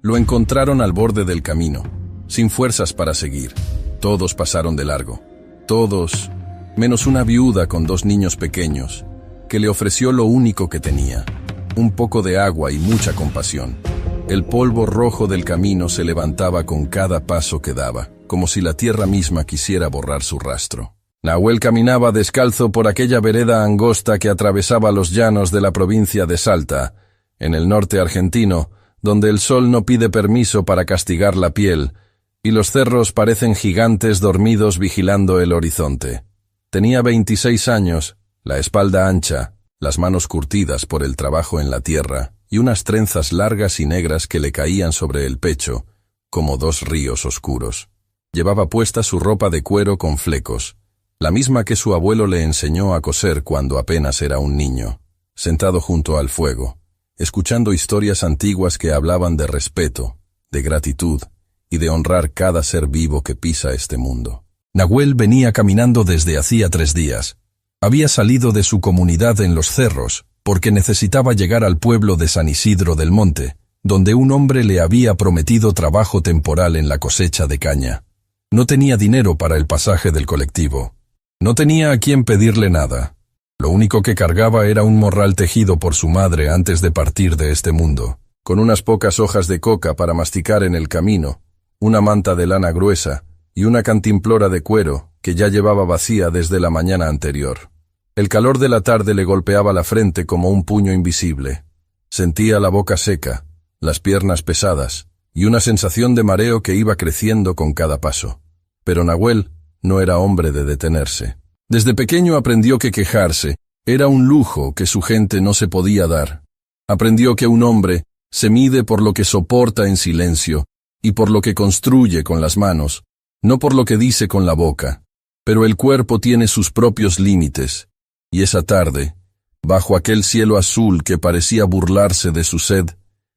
Lo encontraron al borde del camino, sin fuerzas para seguir. Todos pasaron de largo. Todos, menos una viuda con 2 niños pequeños, que le ofreció lo único que tenía: un poco de agua y mucha compasión. El polvo rojo del camino se levantaba con cada paso que daba, como si la tierra misma quisiera borrar su rastro. Nahuel caminaba descalzo por aquella vereda angosta que atravesaba los llanos de la provincia de Salta, en el norte argentino, donde el sol no pide permiso para castigar la piel, y los cerros parecen gigantes dormidos vigilando el horizonte. Tenía 26 años, la espalda ancha, las manos curtidas por el trabajo en la tierra, y unas trenzas largas y negras que le caían sobre el pecho, como 2 ríos oscuros. Llevaba puesta su ropa de cuero con flecos, la misma que su abuelo le enseñó a coser cuando apenas era un niño, sentado junto al fuego, escuchando historias antiguas que hablaban de respeto, de gratitud y de honrar cada ser vivo que pisa este mundo. Nahuel venía caminando desde hacía 3 días. Había salido de su comunidad en los cerros, porque necesitaba llegar al pueblo de San Isidro del Monte, donde un hombre le había prometido trabajo temporal en la cosecha de caña. No tenía dinero para el pasaje del colectivo. No tenía a quien pedirle nada. Lo único que cargaba era un morral tejido por su madre antes de partir de este mundo, con unas pocas hojas de coca para masticar en el camino, una manta de lana gruesa y una cantimplora de cuero que ya llevaba vacía desde la mañana anterior. El calor de la tarde le golpeaba la frente como un puño invisible. Sentía la boca seca, las piernas pesadas y una sensación de mareo que iba creciendo con cada paso. Pero Nahuel no era hombre de detenerse. Desde pequeño aprendió que quejarse era un lujo que su gente no se podía dar. Aprendió que un hombre se mide por lo que soporta en silencio y por lo que construye con las manos, no por lo que dice con la boca. Pero el cuerpo tiene sus propios límites, y esa tarde, bajo aquel cielo azul que parecía burlarse de su sed,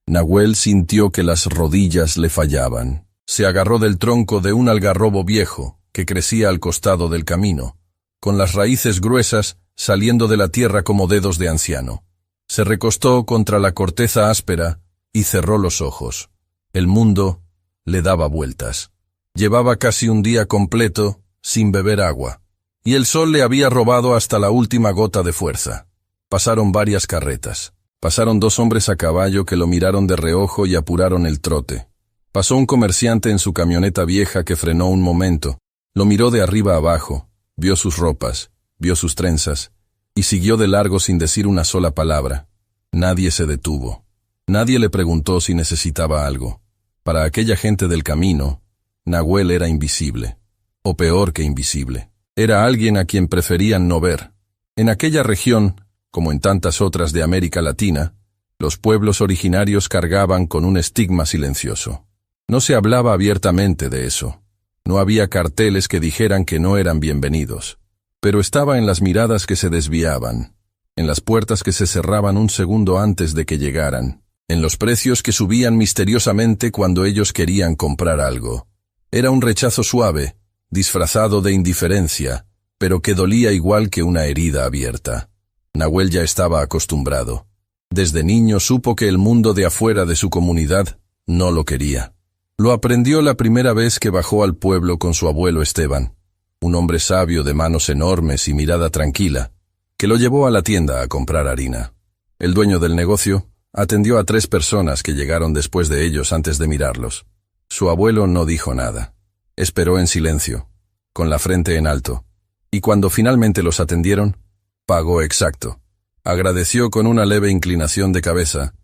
Nahuel sintió que las rodillas le fallaban. Se agarró del tronco de un algarrobo viejo que crecía al costado del camino, con las raíces gruesas saliendo de la tierra como dedos de anciano. Se recostó contra la corteza áspera y cerró los ojos. El mundo le daba vueltas. Llevaba casi un día completo sin beber agua, y el sol le había robado hasta la última gota de fuerza. Pasaron varias carretas. Pasaron 2 hombres a caballo que lo miraron de reojo y apuraron el trote. Pasó un comerciante en su camioneta vieja que frenó un momento, lo miró de arriba abajo, vio sus ropas, vio sus trenzas, y siguió de largo sin decir una sola palabra. Nadie se detuvo. Nadie le preguntó si necesitaba algo. Para aquella gente del camino, Nahuel era invisible, o peor que invisible. Era alguien a quien preferían no ver. En aquella región, como en tantas otras de América Latina, los pueblos originarios cargaban con un estigma silencioso. No se hablaba abiertamente de eso. No había carteles que dijeran que no eran bienvenidos. Pero estaba en las miradas que se desviaban, en las puertas que se cerraban un segundo antes de que llegaran, en los precios que subían misteriosamente cuando ellos querían comprar algo. Era un rechazo suave, disfrazado de indiferencia, pero que dolía igual que una herida abierta. Nahuel ya estaba acostumbrado. Desde niño supo que el mundo de afuera de su comunidad no lo quería. Lo aprendió la primera vez que bajó al pueblo con su abuelo Esteban, un hombre sabio de manos enormes y mirada tranquila, que lo llevó a la tienda a comprar harina. El dueño del negocio atendió a 3 personas que llegaron después de ellos antes de mirarlos. Su abuelo no dijo nada. Esperó en silencio, con la frente en alto, y cuando finalmente los atendieron, pagó exacto. Agradeció con una leve inclinación de cabeza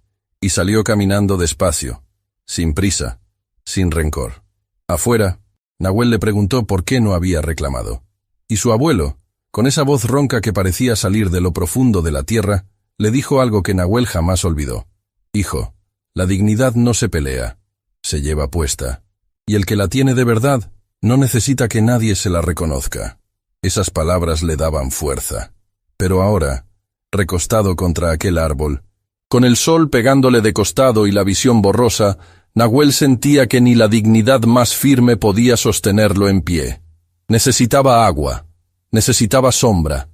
y salió caminando despacio, sin prisa, sin rencor. Afuera, Nahuel le preguntó por qué no había reclamado. Y su abuelo, con esa voz ronca que parecía salir de lo profundo de la tierra, le dijo algo que Nahuel jamás olvidó. Hijo, la dignidad no se pelea, se lleva puesta. Y el que la tiene de verdad no necesita que nadie se la reconozca. Esas palabras le daban fuerza. Pero ahora, recostado contra aquel árbol, con el sol pegándole de costado y la visión borrosa, Nahuel sentía que ni la dignidad más firme podía sostenerlo en pie. Necesitaba agua, necesitaba sombra,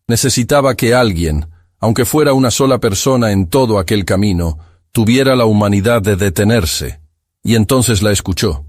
necesitaba que alguien, aunque fuera una sola persona en todo aquel camino, tuviera la humanidad de detenerse, Y entonces la escuchó.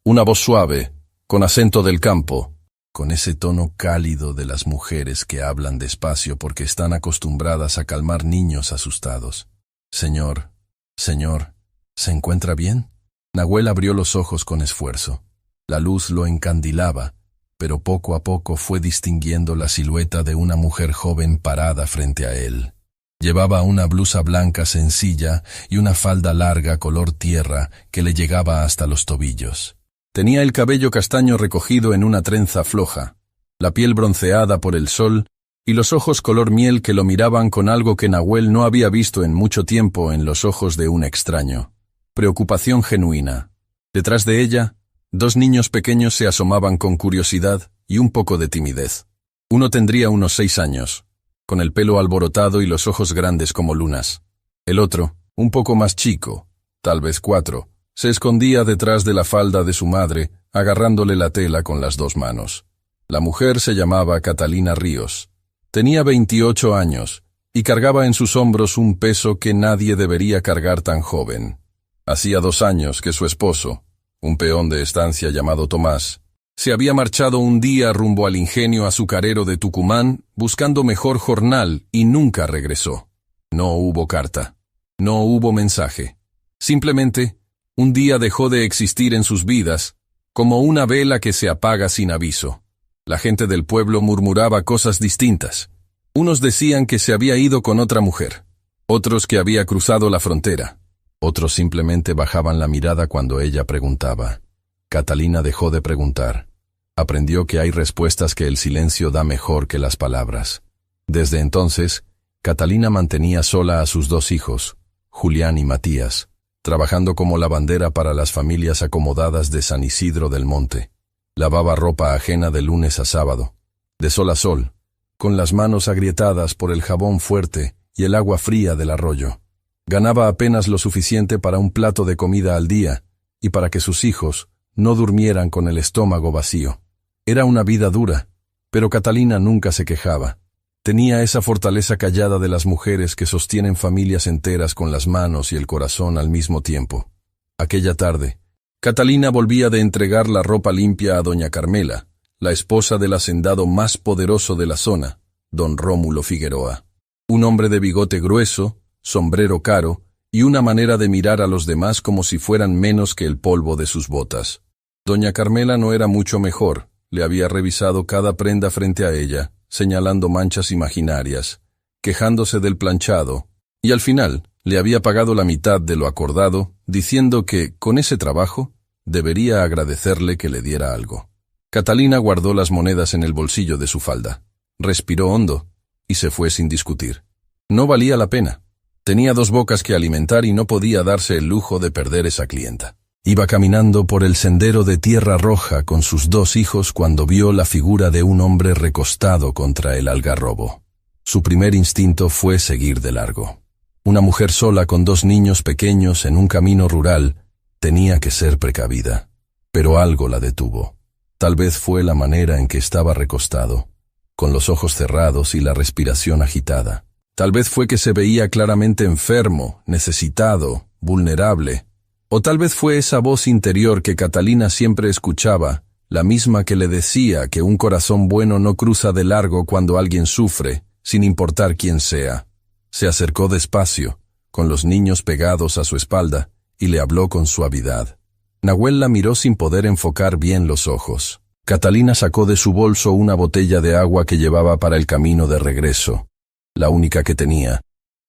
Una voz suave, con acento del campo, con ese tono cálido de las mujeres que hablan despacio porque están acostumbradas a calmar niños asustados. Señor, señor, ¿se encuentra bien? Nahuel abrió los ojos con esfuerzo. La luz lo encandilaba, pero poco a poco fue distinguiendo la silueta de una mujer joven parada frente a él. Llevaba una blusa blanca sencilla y una falda larga color tierra que le llegaba hasta los tobillos. Tenía el cabello castaño recogido en una trenza floja, la piel bronceada por el sol y los ojos color miel que lo miraban con algo que Nahuel no había visto en mucho tiempo en los ojos de un extraño. Preocupación genuina. Detrás de ella, dos niños pequeños se asomaban con curiosidad y un poco de timidez. Uno tendría unos 6 años, con el pelo alborotado y los ojos grandes como lunas. El otro, un poco más chico, tal vez 4, se escondía detrás de la falda de su madre, agarrándole la tela con las 2 manos. La mujer se llamaba Catalina Ríos. Tenía 28 años y cargaba en sus hombros un peso que nadie debería cargar tan joven. Hacía 2 años que su esposo, un peón de estancia llamado Tomás, se había marchado un día rumbo al ingenio azucarero de Tucumán buscando mejor jornal y nunca regresó. No hubo carta. No hubo mensaje. Simplemente, un día dejó de existir en sus vidas, como una vela que se apaga sin aviso. La gente del pueblo murmuraba cosas distintas. Unos decían que se había ido con otra mujer, otros que había cruzado la frontera. Otros simplemente bajaban la mirada cuando ella preguntaba. Catalina dejó de preguntar. Aprendió que hay respuestas que el silencio da mejor que las palabras. Desde entonces, Catalina mantenía sola a sus 2 hijos, Julián y Matías, trabajando como lavandera para las familias acomodadas de San Isidro del Monte. Lavaba ropa ajena de lunes a sábado, de sol a sol, con las manos agrietadas por el jabón fuerte y el agua fría del arroyo. Ganaba apenas lo suficiente para un plato de comida al día y para que sus hijos no durmieran con el estómago vacío. Era una vida dura, pero Catalina nunca se quejaba. Tenía esa fortaleza callada de las mujeres que sostienen familias enteras con las manos y el corazón al mismo tiempo. Aquella tarde, Catalina volvía de entregar la ropa limpia a doña Carmela, la esposa del hacendado más poderoso de la zona, don Rómulo Figueroa. Un hombre de bigote grueso, sombrero caro y una manera de mirar a los demás como si fueran menos que el polvo de sus botas. Doña Carmela no era mucho mejor, le había revisado cada prenda frente a ella, señalando manchas imaginarias, quejándose del planchado, y al final le había pagado la mitad de lo acordado, diciendo que, con ese trabajo, debería agradecerle que le diera algo. Catalina guardó las monedas en el bolsillo de su falda, respiró hondo y se fue sin discutir. No valía la pena. Tenía 2 bocas que alimentar y no podía darse el lujo de perder esa clienta. Iba caminando por el sendero de tierra roja con sus 2 hijos cuando vio la figura de un hombre recostado contra el algarrobo. Su primer instinto fue seguir de largo. Una mujer sola con 2 niños pequeños en un camino rural tenía que ser precavida. Pero algo la detuvo. Tal vez fue la manera en que estaba recostado, con los ojos cerrados y la respiración agitada. Tal vez fue que se veía claramente enfermo, necesitado, vulnerable. O tal vez fue esa voz interior que Catalina siempre escuchaba, la misma que le decía que un corazón bueno no cruza de largo cuando alguien sufre, sin importar quién sea. Se acercó despacio, con los niños pegados a su espalda, y le habló con suavidad. Nahuel la miró sin poder enfocar bien los ojos. Catalina sacó de su bolso una botella de agua que llevaba para el camino de regreso, la única que tenía,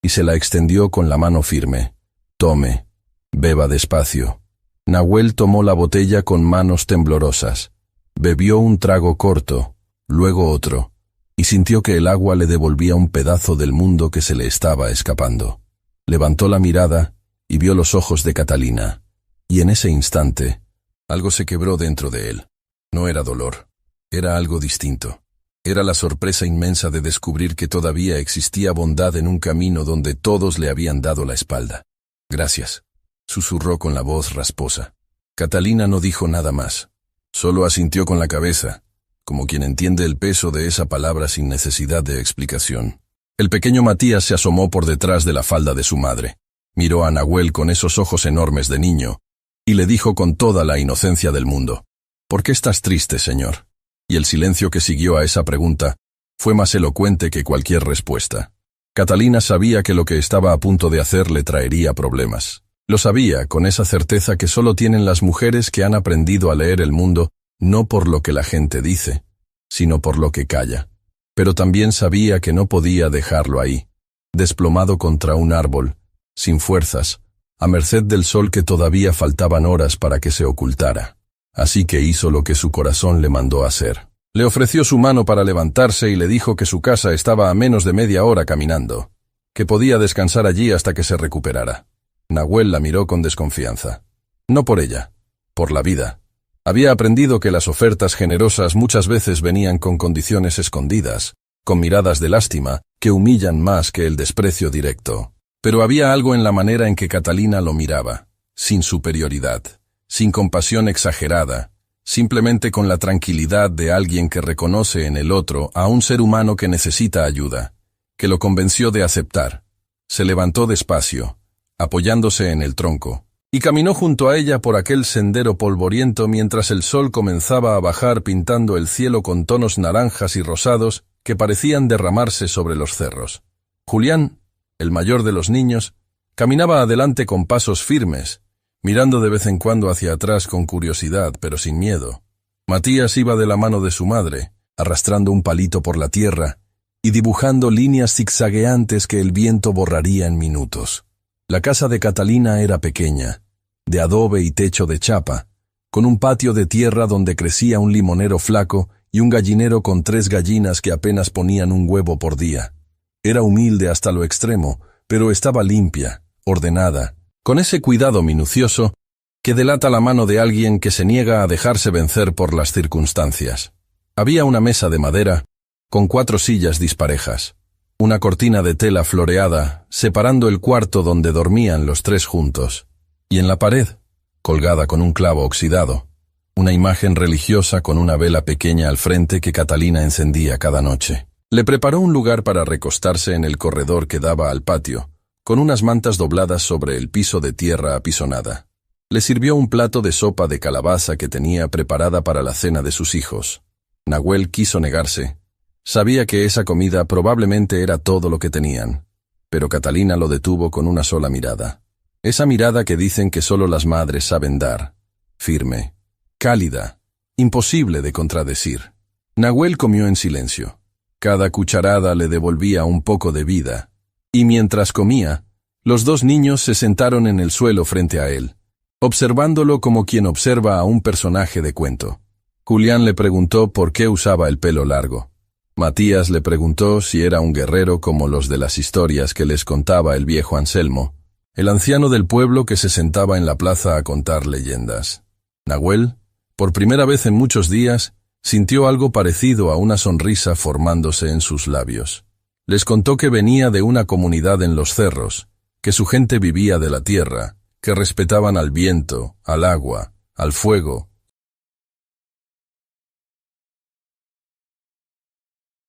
y se la extendió con la mano firme. Tome, beba despacio. Nahuel tomó la botella con manos temblorosas. Bebió un trago corto, luego otro, y sintió que el agua le devolvía un pedazo del mundo que se le estaba escapando. Levantó la mirada y vio los ojos de Catalina, y en ese instante, algo se quebró dentro de él. No era dolor, era algo distinto. Era la sorpresa inmensa de descubrir que todavía existía bondad en un camino donde todos le habían dado la espalda. Gracias, susurró con la voz rasposa. Catalina no dijo nada más, solo asintió con la cabeza, como quien entiende el peso de esa palabra sin necesidad de explicación. El pequeño Matías se asomó por detrás de la falda de su madre. Miró a Nahuel con esos ojos enormes de niño, y le dijo con toda la inocencia del mundo: «¿Por qué estás triste, señor?». Y el silencio que siguió a esa pregunta fue más elocuente que cualquier respuesta. Catalina sabía que lo que estaba a punto de hacer le traería problemas. Lo sabía con esa certeza que solo tienen las mujeres que han aprendido a leer el mundo no por lo que la gente dice, sino por lo que calla. Pero también sabía que no podía dejarlo ahí, desplomado contra un árbol, sin fuerzas, a merced del sol que todavía faltaban horas para que se ocultara. Así que hizo lo que su corazón le mandó hacer. Le ofreció su mano para levantarse y le dijo que su casa estaba a menos de media hora caminando, que podía descansar allí hasta que se recuperara. Nahuel la miró con desconfianza. No por ella, por la vida. Había aprendido que las ofertas generosas muchas veces venían con condiciones escondidas, con miradas de lástima, que humillan más que el desprecio directo. Pero había algo en la manera en que Catalina lo miraba, sin superioridad, sin compasión exagerada, simplemente con la tranquilidad de alguien que reconoce en el otro a un ser humano que necesita ayuda, que lo convenció de aceptar. Se levantó despacio, apoyándose en el tronco, y caminó junto a ella por aquel sendero polvoriento mientras el sol comenzaba a bajar pintando el cielo con tonos naranjas y rosados que parecían derramarse sobre los cerros. Julián, el mayor de los niños, caminaba adelante con pasos firmes, mirando de vez en cuando hacia atrás con curiosidad, pero sin miedo. Matías iba de la mano de su madre, arrastrando un palito por la tierra y dibujando líneas zigzagueantes que el viento borraría en minutos. La casa de Catalina era pequeña, de adobe y techo de chapa, con un patio de tierra donde crecía un limonero flaco y un gallinero con 3 gallinas que apenas ponían un huevo por día. Era humilde hasta lo extremo, pero estaba limpia, ordenada, con ese cuidado minucioso que delata la mano de alguien que se niega a dejarse vencer por las circunstancias. Había una mesa de madera, con 4 sillas disparejas, una cortina de tela floreada separando el cuarto donde dormían los 3 juntos, y en la pared, colgada con un clavo oxidado, una imagen religiosa con una vela pequeña al frente que Catalina encendía cada noche. Le preparó un lugar para recostarse en el corredor que daba al patio, con unas mantas dobladas sobre el piso de tierra apisonada. Le sirvió un plato de sopa de calabaza que tenía preparada para la cena de sus hijos. Nahuel quiso negarse. Sabía que esa comida probablemente era todo lo que tenían, pero Catalina lo detuvo con una sola mirada. Esa mirada que dicen que solo las madres saben dar, firme, cálida, imposible de contradecir. Nahuel comió en silencio. Cada cucharada le devolvía un poco de vida, y mientras comía, los 2 niños se sentaron en el suelo frente a él, observándolo como quien observa a un personaje de cuento. Julián le preguntó por qué usaba el pelo largo. Matías le preguntó si era un guerrero como los de las historias que les contaba el viejo Anselmo, el anciano del pueblo que se sentaba en la plaza a contar leyendas. Nahuel, por primera vez en muchos días, sintió algo parecido a una sonrisa formándose en sus labios. Les contó que venía de una comunidad en los cerros, que su gente vivía de la tierra, que respetaban al viento, al agua, al fuego